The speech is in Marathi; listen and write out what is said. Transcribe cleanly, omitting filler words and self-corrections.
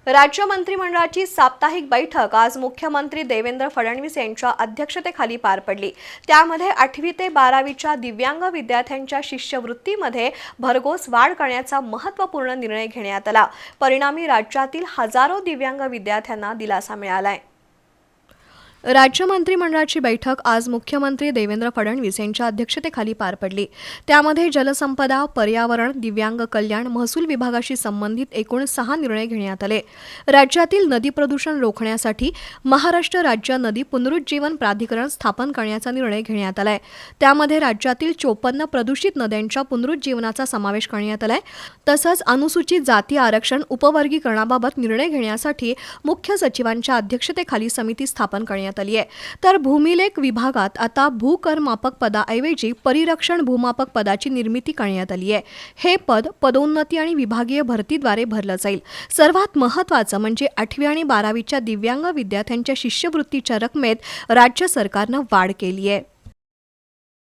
राज्य मंत्रिमंडळाची साप्ताहिक बैठक आज मुख्यमंत्री देवेंद्र फडणवीस यांच्या अध्यक्षतेखाली पार पडली। त्यामध्ये 8वी ते 12वीच्या दिव्यांग विद्यार्थ्यांच्या शिष्यवृत्तीमध्ये भरघोस वाढ करण्याचा महत्त्वपूर्ण निर्णय घेण्यात आला। परिणामी राज्यातील हजारो दिव्यांग विद्यार्थ्यांना दिलासा मिळालाय। राज्य मंत्रिमंडळाची बैठक आज मुख्यमंत्री देवेंद्र फडणवीस यांच्या अध्यक्षतेखाली पार पडली। त्यामध्ये जलसंपदा, पर्यावरण, दिव्यांग कल्याण, महसूल विभागाशी संबंधित एकूण 6 निर्णय घेण्यात आले। राज्यातील नदी प्रदूषण रोखण्यासाठी महाराष्ट्र राज्य नदी पुनरुज्जीवन प्राधिकरण स्थापन करण्याचा निर्णय घेण्यात आलाय। त्यामध्ये राज्यातील 54 प्रदूषित नद्यांच्या पुनरुज्जीवनाचा समावेश करण्यात आलाय। तसंच अनुसूचित जाती आरक्षण उपवर्गीकरणाबाबत निर्णय घेण्यासाठी मुख्य सचिवांच्या अध्यक्षतेखाली समिती स्थापन करण्यात आली आहे। तर भूमिलेख विभागात आता भूकरमापक पदाऐवजी परिरक्षण भूमापक पदाची निर्मिती करण्यात आली आहे। हे पद पदोन्नती आणि विभागीय भरतीद्वारे भरलं जाईल। सर्वात महत्त्वाचं म्हणजे 8वी आणि 12वीच्या दिव्यांग विद्यार्थ्यांच्या शिष्यवृत्तीच्या रकमेत राज्य सरकारनं वाढ केली आहे।